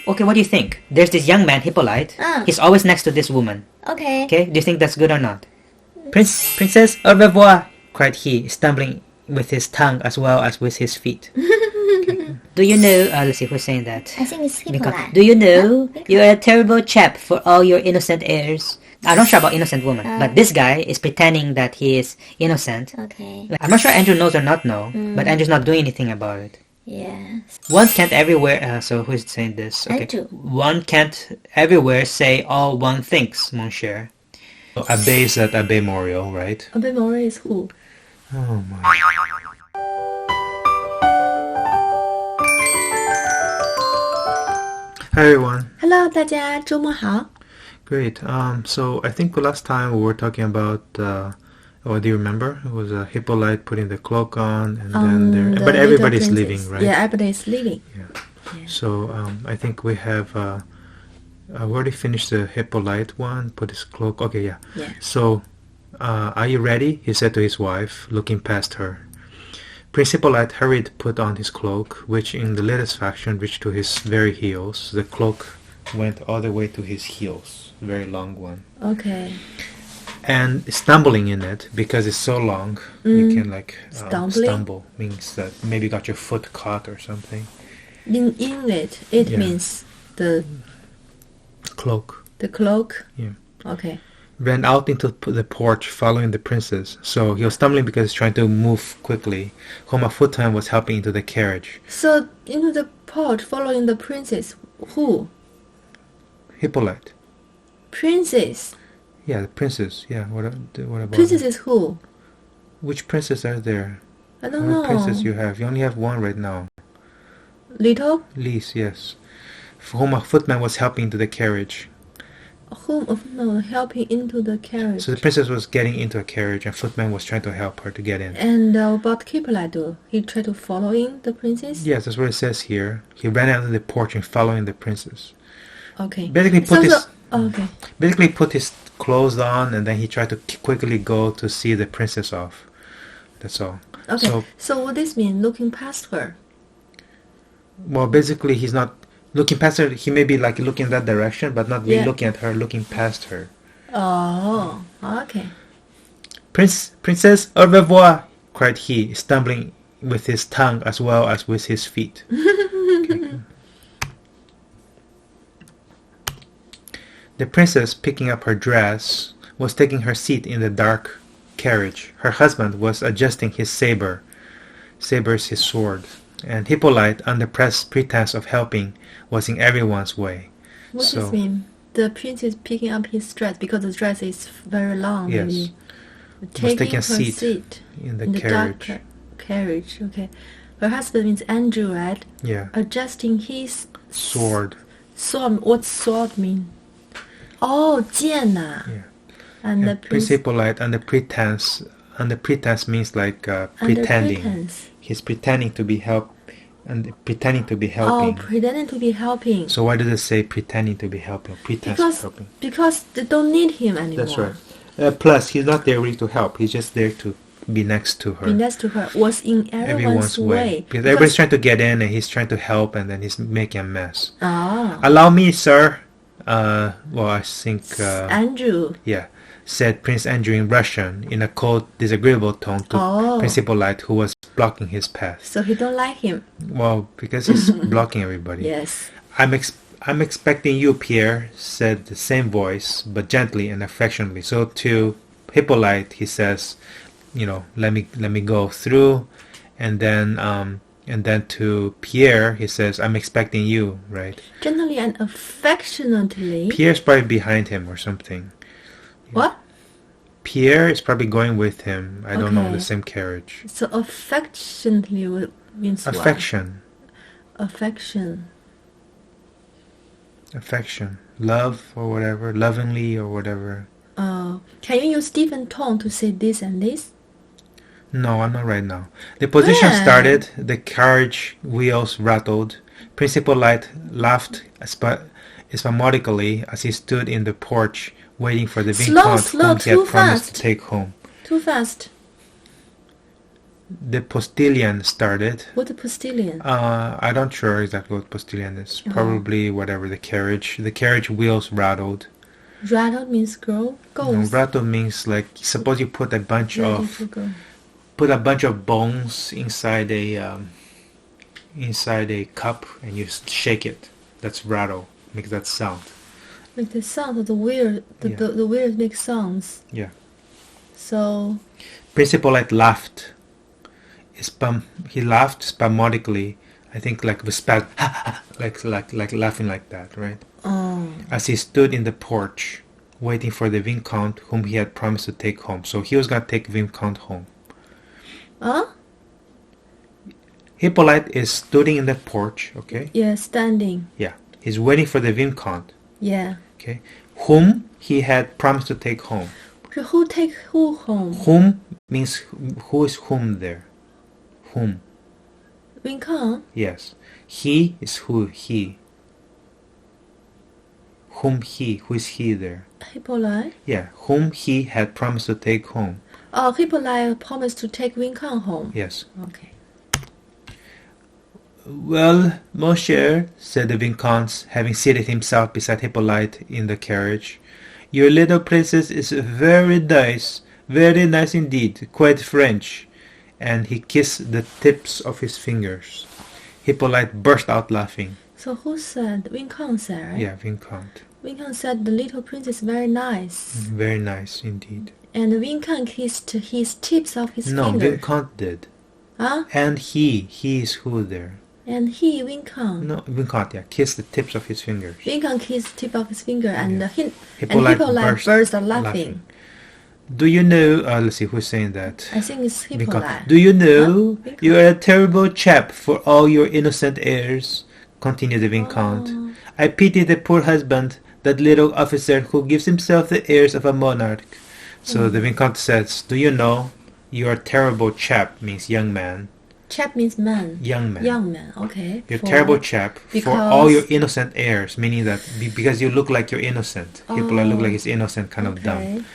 okay, what do you think? There's this young man, Hippolyte. He's always next to this woman. Okay. Okay, do you think that's good or not? Princess, au revoir, cried he, stumbling with his tongue as well as with his feet. Okay. Do you know, let's see who's saying that. I think it's Hippolyte. Do you know, you're a terrible chap for all your innocent airs. I'm not sure about innocent woman, but this guy is pretending that he is innocent. Okay. I'm not sure Andrew knows or not know, but Andrew's not doing anything about it. Yes. One can't everywhere, so who's saying this? Okay. Andrew. One can't everywhere say all one thinks, mon cher. So Abbé is at Abbé Morial, right? Abbé Morial is who? Oh my. Hi everyone. Hello, 大家周末好。 Great. So I think the last time we were talking about, do you remember? It was Hippolyte putting the cloak on, and then but everybody's leaving, right? Yeah, everybody's leaving. Yeah. So I think we have we already finished the Hippolyte one. Put his cloak. Okay, yeah. So are you ready? He said to his wife, looking past her. Prince Hippolyte hurried to put on his cloak, which in the latest fashion reached to his very heels. The cloak went all the way to his heels, very long one. Okay. And stumbling in it, because it's so long, you can like stumble. Means that maybe got your foot caught or something. In English, it means the cloak. The cloak? Yeah. Okay. Ran out into the porch following the princess. So he was stumbling because he's trying to move quickly. Whom a footman was helping into the carriage. So into the porch following the princess, who? Hippolyte. Princess? Yeah, the princess. Yeah, what about princess is who? Which princess are there? I don't know. What princess you have? You only have one right now. Little? Lise, yes. For whom a footman was helping into the carriage. Whom helping into the carriage? So the princess was getting into a carriage and footman was trying to help her to get in. And what Hippolyte do? He tried to follow in the princess? Yes, that's what it says here. He ran out of the porch and following the princess. Okay. Basically Basically put his clothes on and then he tried to quickly go to see the princess off. That's all. Okay. So what this mean? Looking past her? Well, basically he's not looking past her. He may be like looking in that direction, but not really looking at her, looking past her. Oh, okay. Princess, au revoir, cried he, stumbling with his tongue as well as with his feet. Okay. The princess, picking up her dress, was taking her seat in the dark carriage. Her husband was adjusting his saber. Saber is his sword. And Hippolyte, under pretense of helping, was in everyone's way. What does this mean? The prince is picking up his dress because the dress is very long. Yes. Maybe. Taking her a seat in the carriage. Dark carriage, okay. Her husband means Andrew, right? Yeah. Adjusting his sword. Sword. What's sword mean? Oh, 剑呐. Yeah. And the Prince Hippolyte under pretense means like pretending. Pretense. He's pretending to be helping. Oh, pretending to be helping. So why does it say pretending to be helping? Pretense of helping. Because they don't need him anymore. That's right. Plus, he's not there really to help. He's just there to be next to her. Be next to her. Was in everyone's way. Because everybody's trying to get in and he's trying to help and then he's making a mess. Ah. Allow me, sir. Well, I think... Andrew. Yeah. Said Prince Andrew in Russian in a cold, disagreeable tone to Prince Hippolyte, who was blocking his path. So he don't like him. Well, because he's blocking everybody. Yes. I'm expecting you, Pierre, said the same voice, but gently and affectionately. So to Hippolyte, he says, let me go through, and then to Pierre, he says, I'm expecting you, right? Gently and affectionately. Pierre's probably behind him or something. What? Pierre is probably going with him. I don't know, the same carriage. So affectionately means affection. What? Affection. Love or whatever. Lovingly or whatever. Can you use different tone to say this and this? No, I'm not right now. The position started. The carriage wheels rattled. Prince Hippolyte laughed spasmodically as he stood in the porch waiting for the Vicomte whom he had promised to take home. Too fast. the postilion started. What the postilion? I'm not sure exactly what postilion is. Probably whatever, the carriage. The carriage wheels rattled. Rattled means girl? Ghost. No, rattle means like, suppose you put a bunch Ready of to go. Bones inside a cup and you shake it. That's rattle. Makes that sound. Like the sound of the wheel, the wheels make sounds. Yeah. So Prince Hippolyte laughed. He laughed spasmodically. I think like with like laughing like that, right? As he stood in the porch, waiting for the Viscount whom he had promised to take home. So he was gonna take Viscount home. Huh? Hippolyte is standing in the porch, okay? Yeah, standing. Yeah. He's waiting for the Viscount. Yeah. Okay. Whom he had promised to take home. So who take who home? Whom means who is whom there? Whom? Viscount? Yes. He is who? He. Whom he? Who is he there? Hippolyte? Yeah. Whom he had promised to take home. Oh, Hippolyte promised to take Viscount home. Yes. Okay. Well, Monsieur, said the Viscount, having seated himself beside Hippolyte in the carriage, your little princess is very nice indeed, quite French. And he kissed the tips of his fingers. Hippolyte burst out laughing. So who said? Viscount said, right? Yeah, Viscount. Viscount said the little princess is very nice. Very nice indeed. And Viscount kissed his tips of his No, fingers. Viscount did. Huh? And he is who there? And he, Viscount. No, Viscount, yeah, kissed the tips of his fingers. Viscount kissed the tip of his finger and Hippolyte burst out laughing. Do you know, let's see, who's saying that? I think it's Hippolyte. Do you know, Huh? you are a terrible chap for all your innocent airs, continued the Viscount. Oh. I pity the poor husband, that little officer who gives himself the airs of a monarch. So the Viscount says, do you know, you are a terrible chap, means young man. Chap means man. Young man. Young man, okay. You're a terrible chap for all your innocent airs, meaning that because you look like you're innocent. Hippolyte look like he's innocent, kind of dumb.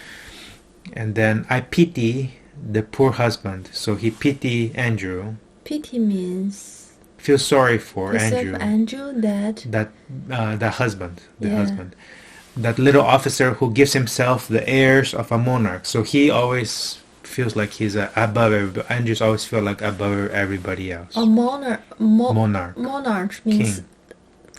And then I pity the poor husband. So he pity Andrew. Pity means feel sorry for Andrew. Andrew the husband. That little officer who gives himself the airs of a monarch. So he always feels like he's above everybody. Andrews always feel like above everybody else. A monarch. Monarch means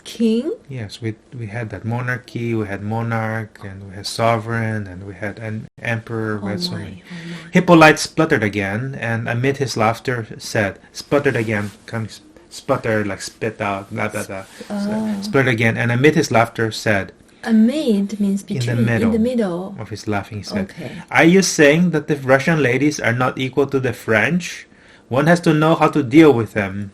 king. Yes, we had that monarchy, we had monarch, and we had sovereign, and we had an emperor. We had so many. Hippolyte spluttered again, and amid his laughter said, sputtered again, kind of sputter like spit out, blah blah blah. Spluttered again, and amid his laughter said. Amid means between, in the middle of his laughing, he said, okay. Are you saying that the Russian ladies are not equal to the French? One has to know how to deal with them.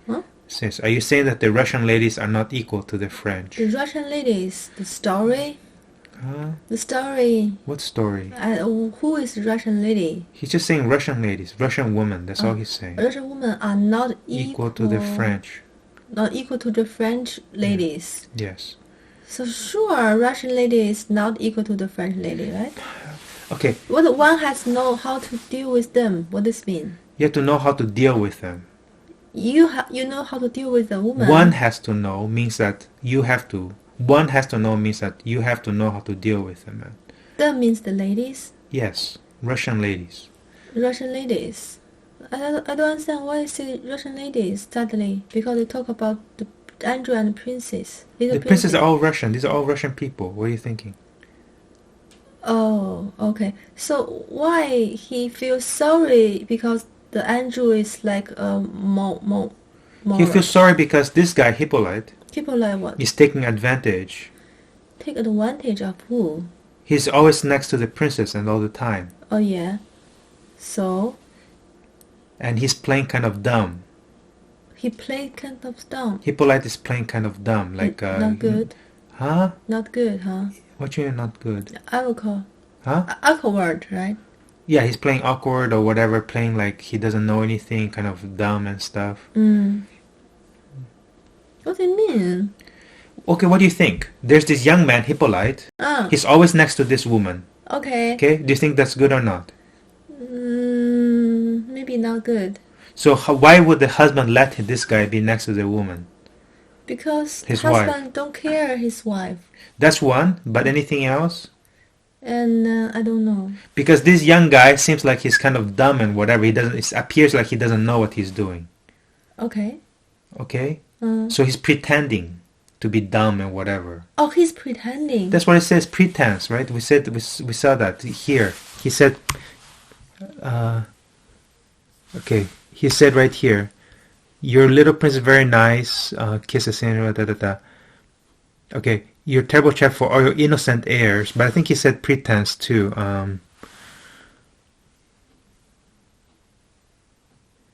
Huh? Says, are you saying that the Russian ladies are not equal to the French? The Russian ladies, the story? The story. What story? Who is the Russian lady? He's just saying Russian ladies, Russian women, that's all he's saying. Russian women are not equal to the French. Not equal to the French ladies. Yes. So sure, Russian lady is not equal to the French lady, right? Okay. What one has to know how to deal with them. What does this mean? You have to know how to deal with them. You know how to deal with a woman. One has to know means that you have to. One has to know means that you have to know how to deal with them. That means the ladies? Yes, Russian ladies. Russian ladies. I don't understand why you say Russian ladies suddenly, because they talk about the Andrew and the princess. The princes are all Russian. These are all Russian people. What are you thinking? Oh, okay. So why he feels sorry because the Andrew is like a He feels sorry because this guy Hippolyte what? Is taking advantage. Take advantage of who? He's always next to the princess and all the time. Oh yeah. So? And he's playing kind of dumb. He played kind of dumb. Hippolyte is playing kind of dumb, like not good. Huh? Not good, huh? What you mean not good? Awkward. Huh? Awkward, right? Yeah, he's playing awkward or whatever, playing like he doesn't know anything, kind of dumb and stuff. What do you mean? Okay, what do you think? There's this young man, Hippolyte. He's always next to this woman. Okay. Okay, do you think that's good or not? maybe not good. So why would the husband let this guy be next to the woman? Because His husband wife. don't care his wife. That's one, but anything else? And I don't know. Because this young guy seems like he's kind of dumb and whatever. It appears like he doesn't know what he's doing. Okay. Okay? So he's pretending to be dumb and whatever. Oh, he's pretending. That's what it says, pretense, right? We saw that here. He said, okay, he said right here, your little prince is very nice, kisses, da da da. Okay, you're terrible chap for all your innocent airs, but I think he said pretense too.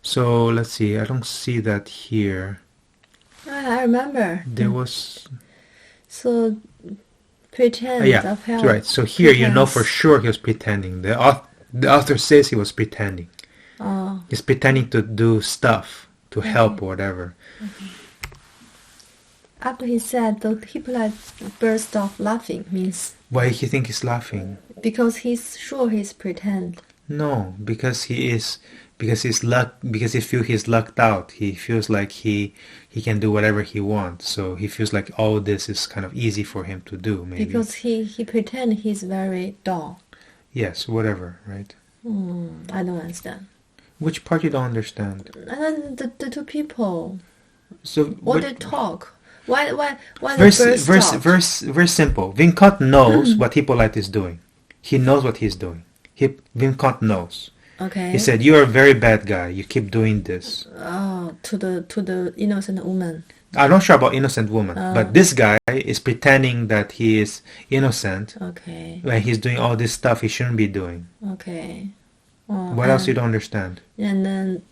So let's see, I don't see that here. I remember. There was... So, pretend yeah, of help. right. So here you know Pretense. for sure he was pretending. The author says he was pretending. Oh, He's pretending to do stuff, to help or whatever. after he said, the Hippolyte burst off laughing, means Why do you think he's laughing? because he's sure he's pretend. No, because he feels he's lucked out. He feels like he can do whatever he wants. So he feels like all this is kind of easy for him to do, maybe. Because he pretend he's very dull. Yes, whatever, right? I don't understand. Which part you don't understand? And the two people, So what they talk. Why very, the burst very, out? very simple. Vincent knows what Hippolyte is doing. He knows what he's doing. Vincent knows. Okay. He said, "You are a very bad guy. You keep doing this." Oh, to the innocent woman. I'm not sure about innocent woman, but this guy is pretending that he is innocent Okay. when he's doing all this stuff he shouldn't be doing. Okay. Oh, What else you don't understand? And then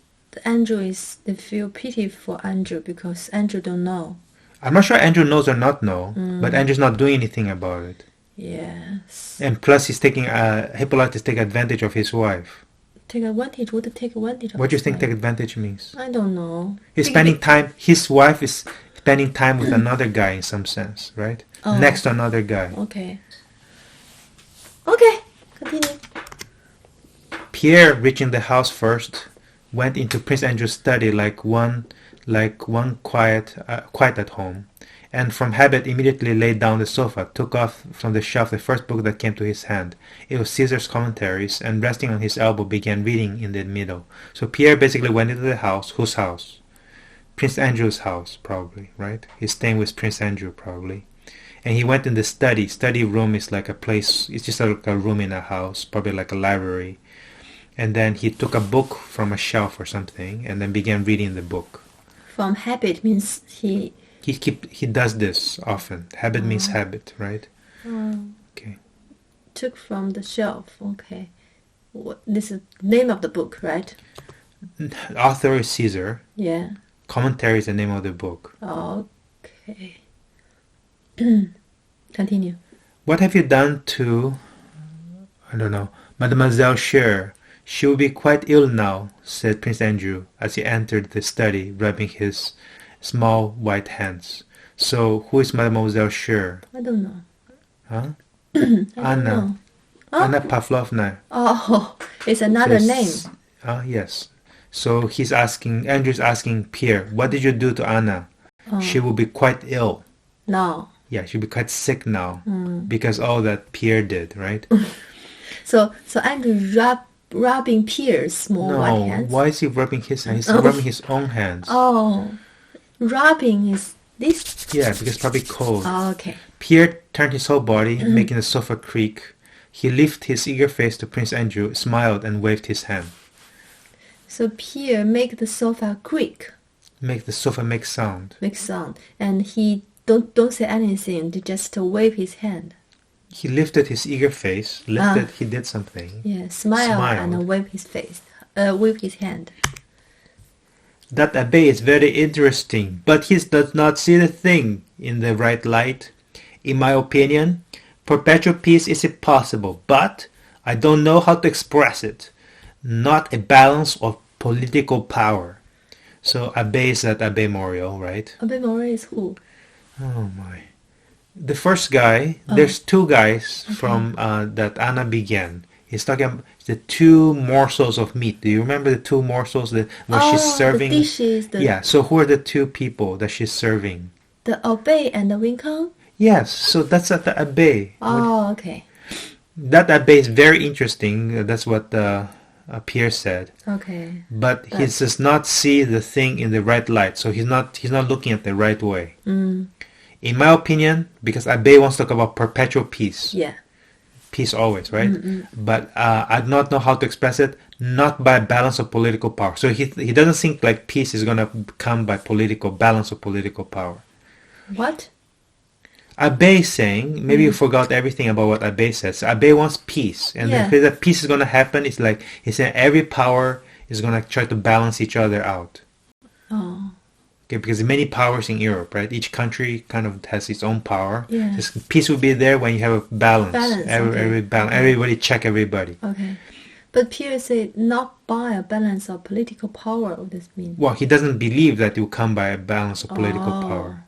Andrew they feel pity for Andrew because Andrew don't know. I'm not sure Andrew knows or not know, but Andrew's not doing anything about it. Yes. And plus he's taking, Hippolyte is taking advantage of his wife. Take advantage. Would take advantage of What do you his think wife? take advantage means? I don't know. He's spending time, his wife is spending time with another guy in some sense, right? Oh. Next to another guy. Okay. Okay. Continue. Pierre, reaching the house first, went into Prince Andrew's study like one quiet at home, and from habit immediately laid down the sofa, took off from the shelf the first book that came to his hand. It was Caesar's Commentaries, and resting on his elbow began reading in the middle. So Pierre basically went into the house. Whose house? Prince Andrew's house, probably, right? He's staying with Prince Andrew, probably. And he went in the study. Study room is like a place, it's just like a room in a house, probably like a library. And then he took a book from a shelf or something, and then began reading the book. From habit means he. He does this often. Habit means habit, right? Okay. Took from the shelf. Okay. This is name of the book, right? Author is Caesar. Yeah. Commentary is the name of the book. Okay. Continue. What have you done to, I don't know, Mademoiselle Scherer? She will be quite ill now, said Prince Andrew as he entered the study, rubbing his small white hands. So, who is Mademoiselle Scherer? I don't know. Huh? I don't Anna. know. Anna Pavlovna. Oh, it's another name. Yes. So Andrew's asking Pierre, what did you do to Anna? She will be quite ill. No. Yeah, she'll be quite sick now because all that Pierre did, right? So Andrew rubbing Pierre's small white hands. Why is he rubbing his hands? He's rubbing his own hands. Oh, rubbing is this? Yeah, because probably cold. Oh, okay. Pierre turned his whole body, making the sofa creak. He lifted his eager face to Prince Andrew, smiled, and waved his hand. So Pierre make the sofa creak. Make the sofa make sound. Make sound, and he don't say anything. He just wave his hand. He lifted his eager face. He did something. Yeah, smile and wave his face. Wave his hand. That abbé is very interesting, but he does not see the thing in the right light. In my opinion, perpetual peace is impossible, but I don't know how to express it. Not a balance of political power. So abbé is that Abbé Moriot, right? Abbé Moriot is who? Oh my. The first guy, there's two guys from that Anna began. He's talking about the two morsels of meat. Do you remember the two morsels that when she's serving? The dishes. Yeah. So who are the two people that she's serving? The Obey and the Wincon? Yes. So that's at the abbé. Oh, okay. That abbé is very interesting. That's what Pierre said. Okay. But he does not see the thing in the right light. So he's not looking at the right way. Mm. In my opinion, because abbé wants to talk about perpetual peace. Yeah. Peace always, right? But I do not know how to express it. Not by balance of political power. So he doesn't think like peace is gonna come by balance of political power. What? Abbé is saying, maybe you forgot everything about what Abbé says. Abbé wants peace, and Yeah. the that peace is gonna happen. It's like he's saying every power is gonna try to balance each other out. Oh. Okay, because many powers in Europe, right? Each country kind of has its own power. Yeah. Just peace will be there when you have a balance. Balance, okay. Everybody check everybody. Okay. But Pierre said not by a balance of political power. What does this mean? Well, he doesn't believe that it will come by a balance of political Oh. power.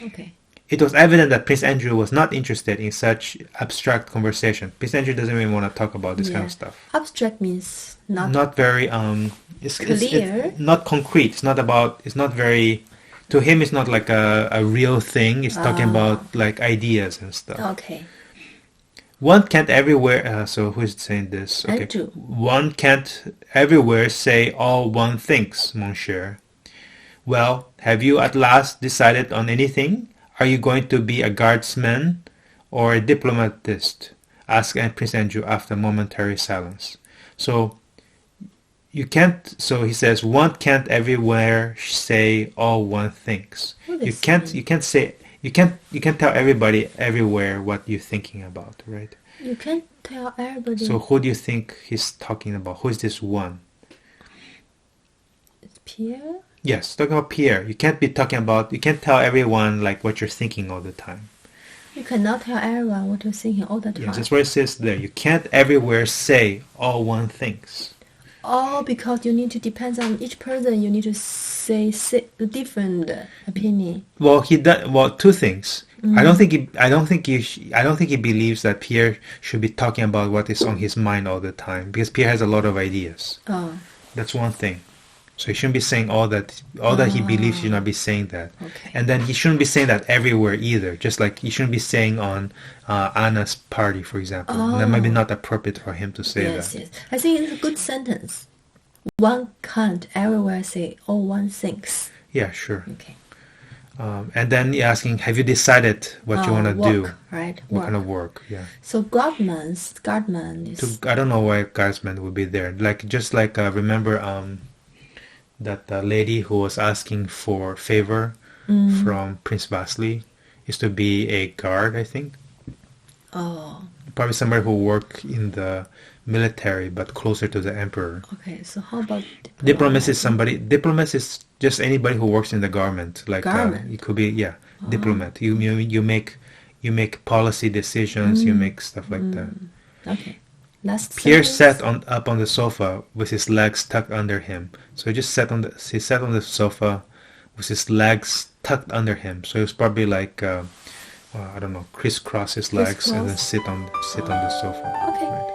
Okay. It was evident that Prince Andrew was not interested in such abstract conversation. Prince Andrew doesn't even want to talk about this kind of stuff. Abstract means Not very it's clear. not concrete. It's not very, to him it's not like a real thing. It's talking about like ideas and stuff. Okay. One can't everywhere so who is saying this? Okay. Andrew. One can't everywhere say all one thinks, mon cher. Well, have you at last decided on anything? Are you going to be a guardsman or a diplomatist? Asked Prince Andrew after a momentary silence. So you can't. So he says, one can't everywhere say all one thinks. You can't. You can't say. You can't tell everybody everywhere what you're thinking about, right? You can't tell everybody. So who do you think he's talking about? Who is this one? It's Pierre? Yes, talking about Pierre. You can't tell everyone like what you're thinking all the time. You cannot tell everyone what you're thinking all the time. Yes, that's what it says there. You can't everywhere say all one thinks. Oh, because you need to depend on each person. You need to say different opinion. Well, two things. I don't think he believes that Pierre should be talking about what is on his mind all the time, because Pierre has a lot of ideas. Oh. That's one thing. So he shouldn't be saying all that he believes. He should not be saying that. Okay. And then he shouldn't be saying that everywhere either. Just like he shouldn't be saying on Anna's party, for example. That might be not appropriate for him to say that. Yes. I think it's a good sentence. One can't everywhere say all one thinks. Yeah, sure. Okay. And then you're asking, have you decided what you want to do? Right. What Work. kind of work? Yeah. So guardman is. I don't know why guardsman would be there. Remember that the lady who was asking for favor from Prince Vasily is to be a guard, I think. Oh. Probably somebody who worked in the military but closer to the emperor. Okay, so how about Diplomat is just anybody who works in the government. It could be diplomat. You make policy decisions. You make stuff like that. Okay. Pierre sat up on the sofa with his legs tucked under him. So he sat on the sofa with his legs tucked under him. So it was probably like I don't know, crisscross his legs and then sit on the sofa. Okay. Right.